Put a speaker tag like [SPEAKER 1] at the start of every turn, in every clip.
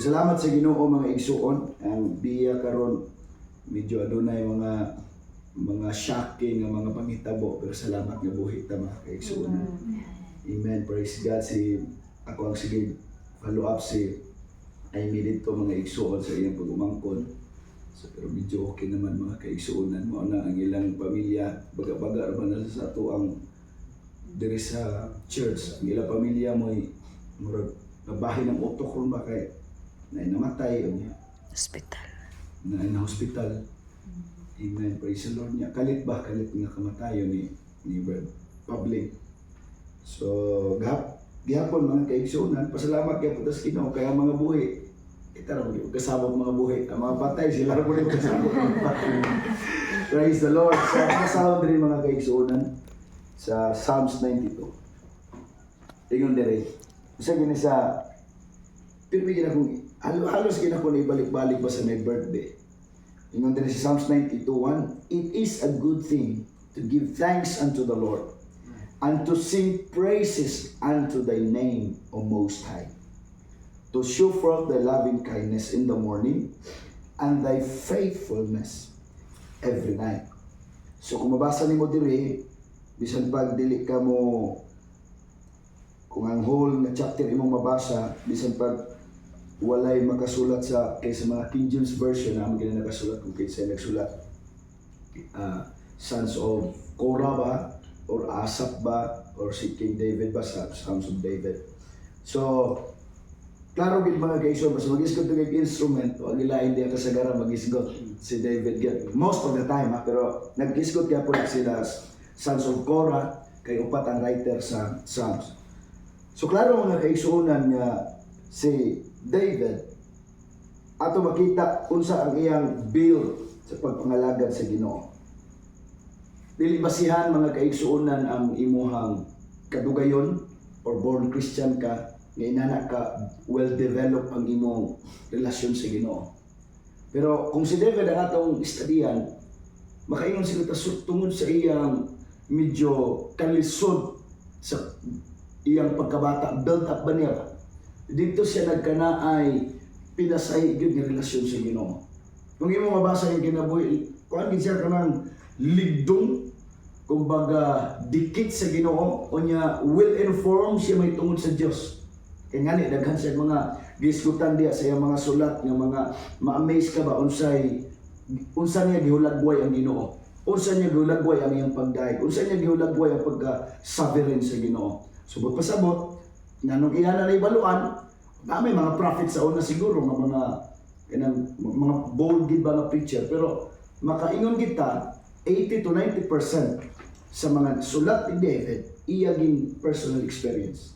[SPEAKER 1] Salamat sa Ginoo mga igsuon. Ang biya karon medyo adunay mga shocking nga mga panghitabo, pero salamat nga buhi ta mga kaigsuon. Amen. Praise God. Ako ang sige follow up I made it to mga igsuon sa iyang pag-umangkon. So, pero medyo okay naman mga kaigsuonan mo na ang ilang pamilya baga-baga ra na sa ato ang diri sa church. Ang ilang pamilya mo murag nabahin ng utok ron ba kay na namatay o niya
[SPEAKER 2] Hospital.
[SPEAKER 1] na hospital. Amen. Praise the Lord niya. Kalit nga kamatayon ni Brad Public. So, gihapon mga kaigsuonan, pasalamat kay putas Ginoo kaya mga buhi. Kita ra mo kasabot mga buhi. Ang mga patay sila ra mo kasabot mga patay. Praise the Lord. Sa kasahod rin mga kaigsuonan sa Psalms 92. Ingon dire. Isa gini sa pirmi gina kung halos gina ko na ibalik-balik ba sa my birthday. Ingon din sa Psalms 92:1, it is a good thing to give thanks unto the Lord and to sing praises unto thy name, O Most High, to show forth thy loving kindness in the morning and thy faithfulness every night. So kung mabasa nimo diri, bisan pag dili ka mo kung ang whole nga chapter imong mabasa, bisan pag walay makasulat kaysa mga King James Version naman gina nakasulat kung kaysa nagsulat Sons of Korah ba or Asaph ba or si King David ba sa Psalms of David. So klaro gid mga kaigsoon mas magisgot kay instrument o gilain di ang kasagaran magisgot si David gid most of the time pero nagisgot gyapon sila Sons of Korah kay upat ang writer sa Psalms. So klaro mga kaigsuonan nga si David ato makita unsa ang iyang build sa pagpangalagad sa Ginoo. Dili basihan mga kaigsuonan ang imuhang kadugayon or born Christian ka nga inana ka well developed ang imong relasyon sa Ginoo. Pero kung si David ang atong istudyan, makaingon sila tungod sa iyang medyo kalisod sa iyang pagkabata, build up ba niya ba? Dito siya nagkanaay pinasay gyud nga relasyon sa Ginoo. Kung imo mabasa yung kinabuhi, kuan gid siya kanang ligdong kumbaga dikit sa Ginoo o niya will inform siya may tungod sa Dios. Kaya ngani daghan siya mga gisgutan diya sa iyang mga sulat nga mga ma-amaze ka ba unsa niya gihulagway ang Ginoo. Unsa niya gihulagway ang iyang pagdaig. Unsa niya gihulagway ang pagka-sovereign sa Ginoo. Subot pasabot nanong iya na ibaluan, na may mga prophet sa una siguro, mga bold gid ba nga preacher, pero makaingon kita 80 to 90% sa mga sulat ni David iya gin personal experience.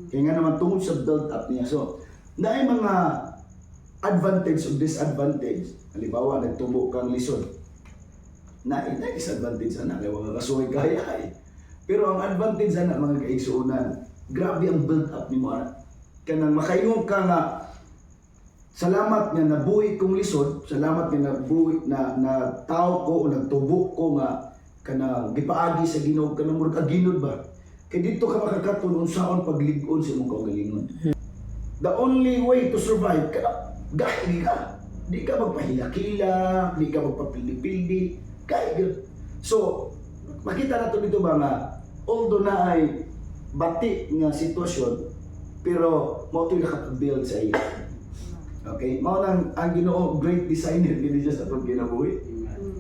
[SPEAKER 1] Kaya nga naman tungod sa build up niya. So, naay mga advantage o disadvantage. Halimbawa, nagtubo kang lisod. Naay disadvantage ana kay wala kasuoy kaya ay. Pero ang advantage ana mga kaigsuonan, grabe ang build up ni mo anak. Kanang makaingon ka nga salamat nga nabuhi kong lisod, salamat nga nabuhi na tao ko o nagtubo ko nga kanang gipaagi sa Ginoo kanang murag aginod ba. Kay dito ka makakaton unsaon paglig-on sa imong kaugalingon. The only way to survive gahi ka. Di ka magpahila-kila, di ka magpapildi-pildi, gahi. So, makita nato dito ba nga although na ay bati nga sitwasyon, pero mo ito'y nakapag-build sa iyo. Okay? Mao nang ang Ginoo great designer din siya sa itong kinabuhi.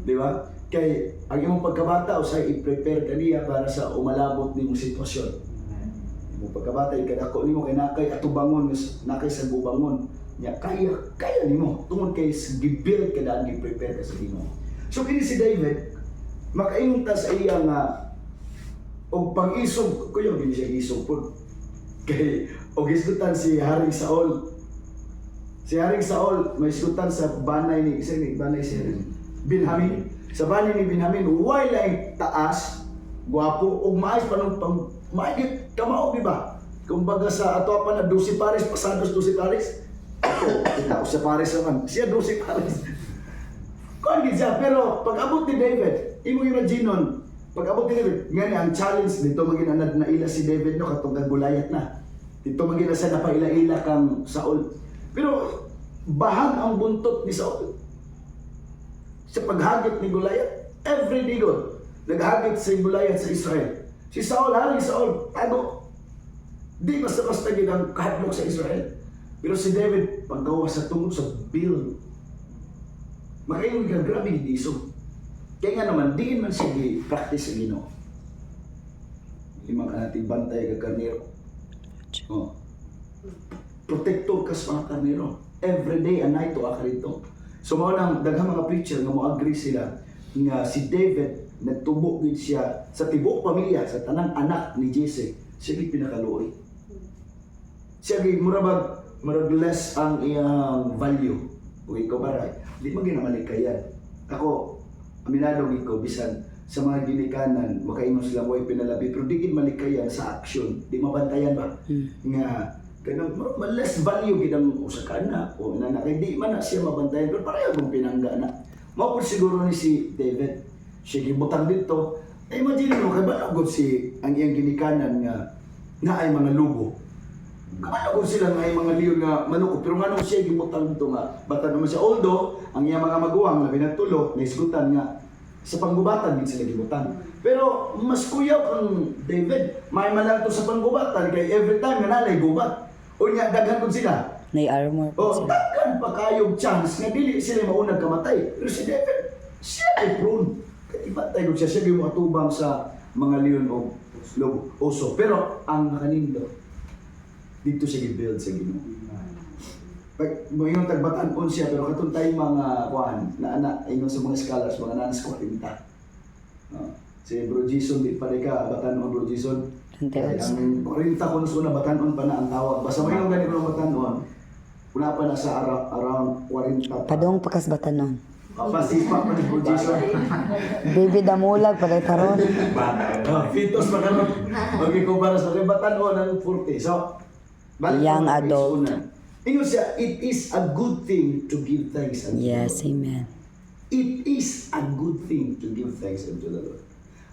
[SPEAKER 1] Di ba? Kay ang imong pagkabata usay i-prepare ka niya para sa umalabot nimong sitwasyon. Imong pagkabata ikadako nimo kay nakay atubangon nakay sa gubangon. Nya kaya nimo tungod kay gi-build ka daan gi-prepare ka sa Ginoo. So kini si David makaingon ta sa iya nga og pag-isog ko yung siya isog po kay og isgutan si Haring Saul. Si Haring Saul may isgutan sa banay ni banay si Benjamin. Sa banay ni Benjamin way lang taas, gwapo ug maayos pa nung maayos kamao di ba? Kumbaga sa ato pa na 12 pares pasados 12 pares. Kita ko sa pares naman. Siya 12 pares. Kuan gid siya pero pag abot ni David, imo imagine pag-abot ni David, nga ang challenge dito maginanad na ila si David no katong Goliath na. Dito magina sa napaila-ila kang Saul. Pero bahag ang buntot ni Saul. Sa paghagit ni Goliath, every day God, naghagit si Goliath sa Israel. Si Saul, hari Saul, tago. Di basta-basta gid ang kahadlok sa Israel. Pero si David, paggawa sa tungod sa build, makaingon ka, grabe hindi iso. Kaya nga naman, diin man siya i-practice sa Ginoo. Limang ka natin bantay ka karnero. Oh. Protector ka sa mga karnero. Every day and night to akarito. So mao nang daghang mga preacher nga mo-agree sila nga si David nagtubo gid siya sa tibuok pamilya, sa tanang anak ni Jesse. Siya gid pinakaluoy. Siya gid murag less ang iyang value. Uy ko baray. Di mo ginamalikayan. Ako aminado gid ko bisan sa mga ginikanan makaingon sila mo pinalabi pero di gid malikayan sa action. Di mabantayan ba? Nga kanang less value gid ang usa ka anak o inanak kay di man na siya mabantayan pero pareho kung pinangga na. Mao siguro ni si David. Siya gibutang dito. Imagine mo kay balagod si ang iyang ginikanan nga na ay mga lugo. Kabalagod sila nga ay mga liyon nga manukot pero nganong siya gibutang dito nga bata naman siya although ang iyang mga maguwang labi na tulo naisgutan nga sa panggubatan din sila gibutang. Pero mas kuyaw ang David. May malang to sa panggubatan kay every time nga nalay gubat. O nga daghan pud sila.
[SPEAKER 2] May armor po
[SPEAKER 1] O
[SPEAKER 2] sila.
[SPEAKER 1] daghan pa kayong chance nga dili sila maunang kamatay. Pero si David, siya ay prone. Kaya ibatay ko siya yung matubang sa mga leon o oso. Pero ang nakanindo, dito siya gi-build sa Ginoo. Pag mayroong tagbatan-on siya, pero katong tayong mga kuhan, na anak, ayun sa mga scholars, mga nanas ko, tinta. Si Bro Jason, di pa rin ka, batan-on Bro Jason. Ang 40 ko na batan-on pa na ang tawag. Basta mayroong ganito ng batan-on, una pa na sa around 40 pa.
[SPEAKER 2] Padong pakas batanon.
[SPEAKER 1] Pasipa pa ni Bro Jason.
[SPEAKER 2] Baby damulag pagay taron.
[SPEAKER 1] Fitos pa karon. Magkikumpara sa batan-on ng 40. So,
[SPEAKER 2] Young adult.
[SPEAKER 1] Ingon siya, it is a good thing to give thanks unto the Lord.
[SPEAKER 2] Yes, amen.
[SPEAKER 1] It is a good thing to give thanks unto the Lord.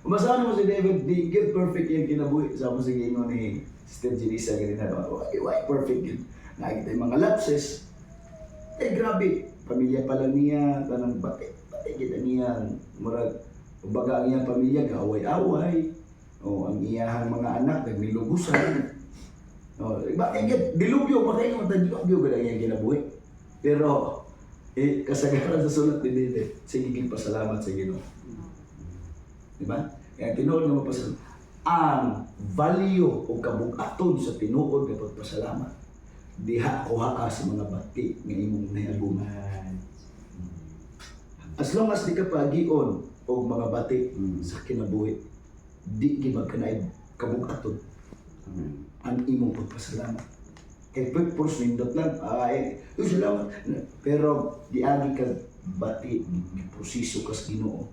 [SPEAKER 1] Umasahan mo si David, di give perfect yung kinabuhi. Sabi sa gingon ni Sister Janisa, ganina naman, why perfect yun? Nakikita yung mga lapses. Eh grabe, pamilya pala niya, tanang bati kita niya, murag, baga ang iyang pamilya, gaway-away. O ang iyahang mga anak, nagmilugusan. Oh, bakit dilubyo pa kayo dilubyo ba lang yung kinabuhi. Pero kasagaran sa sulat ni David, sige pasalamat sa Ginoo. Di ba? Kaya tinuod nga mapasalamat. Ang value o kabugaton sa tinuod nga pagpasalamat diha kuha ka sa mga bati nga imong nahiaguman. As long as di ka pagion og mga bati sa kinabuhi, di gibag ka na kabugaton. Ang imong pagpasalamat. Kay purpose nindot lang, salamat. Pero diagi ka bati, proseso kas Ginoo.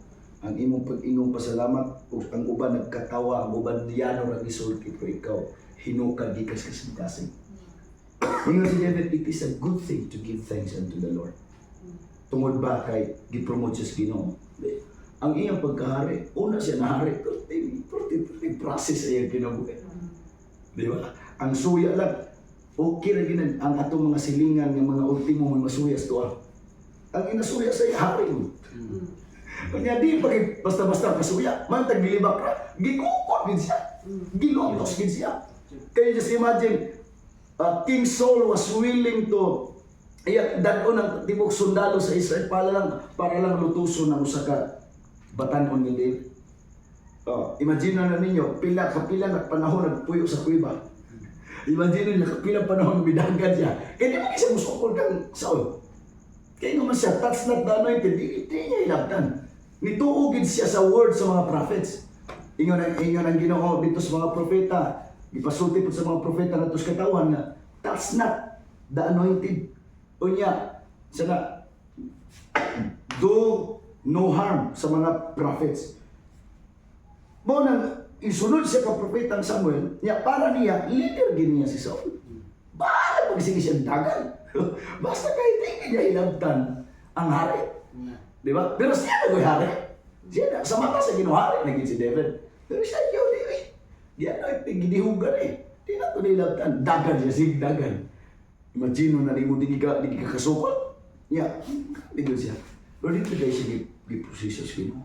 [SPEAKER 1] Ang imong pag-ingong pasalamat, ang uban nagkatawa, ang uban niyano nag-isulti, pero ikaw, hinukad gikas kasing-kasing. Ingon si David, it is a good thing to give thanks unto the Lord. Tungod ba kay gipromote siya sa Ginoo? Ang iyang pagkahari, una siya nahari, pero process ay kinabuhi. Di ba? Ang suya lang, okay na ginan ang atong mga silingan ng mga ultimo mga masuyas to. Ang inasuya sa hari mo. Kanya di pa basta-basta kasuya, man taglibak ra, gikukot din siya. Gilotos din siya. Kaya just imagine, King Saul was willing to dadon ng tibok sundalo sa Israel para lang lutuson ng usa ka batan-on ni David. Imagine na ninyo, pila na panahon nagpuyo sa kuiba. Imagine nyo, kapila panahon bidagan siya. Kaya di mo kasi musukol kang Saul. Kaya naman siya, that's not the anointed. Di niya ilabdan. Nituugid siya sa word sa mga prophets. Ingon ang Ginoo dito sa mga propeta. Ipasulti po sa mga propeta na tos katawan na that's not the anointed. O niya, sana, do no harm sa mga prophets. Mo nang isunod siya ka propetang Samuel, niya para niya leader gid niya si Saul. Bahala pag sige siya dagan. Basta kay di niya ilabtan ang hari. Di ba? Pero siya na hari. Siya na sa mata sa Ginoo hari na si David. Pero siya yo di. Di ano gidihugan eh. Di na to nilabtan dagan siya sig dagan. Imagine na nimo di ka kasukot. Ya, digo siya. Pero dito guys siya giproseso sa Ginoo.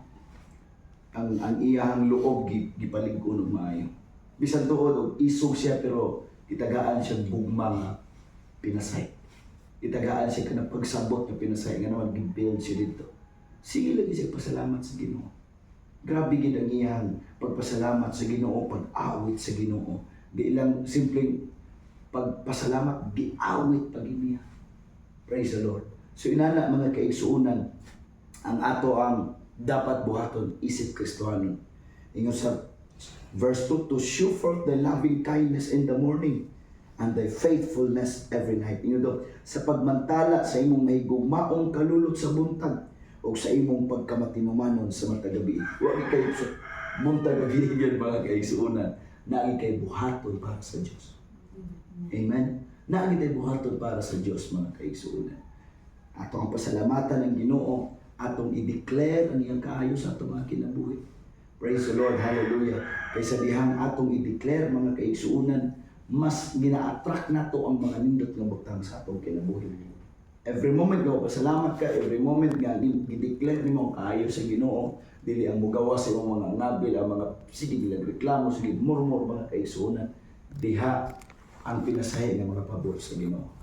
[SPEAKER 1] Ang iyang loob gipalig ko ng maayo. Bisan tuod og isog siya pero itagaan siya bugma nga pinasay. Itagaan siya kanang pagsabot nga pinasay nga naman gi-build siya dito. Sige lagi siya pasalamat sa Ginoo. Grabe gid ang iyang pagpasalamat sa Ginoo, pag-awit sa Ginoo. Di lang simpleng pagpasalamat, giawit pag niya. Praise the Lord. So inana mga kaigsuunan, ang ato ang dapat buhaton isip Kristohanon. Ingon sa verse 2, to show forth thy loving kindness in the morning and thy faithfulness every night. Ingon daw, sa pagmantala sa imong mahigugmaong kalulot sa buntag o sa imong pagkamatinumanon sa matagabi. Huwag kayo sa buntag magiging mga kaigsuunan na kay buhaton para sa Diyos. Amen? Na tayo buhaton para sa Diyos mga kaigsuunan. Atong pasalamatan ng Ginoo, atong i-declare ang iyang kaayo sa atong mga kinabuhi. Praise the Lord, hallelujah. Kaysa dihang atong i-declare mga kaigsuunan, mas gina-attract nato ang mga nindot nga butang sa atong kinabuhi. Every moment nga pasalamat ka, every moment nga i-declare nimo ang kaayo sa Ginoo, dili ang mugawa sa imong mga ngabil, ang mga sige reklamo, sige murmur mga kaigsuunan, diha ang pinasahi ng mga pabor sa Ginoo.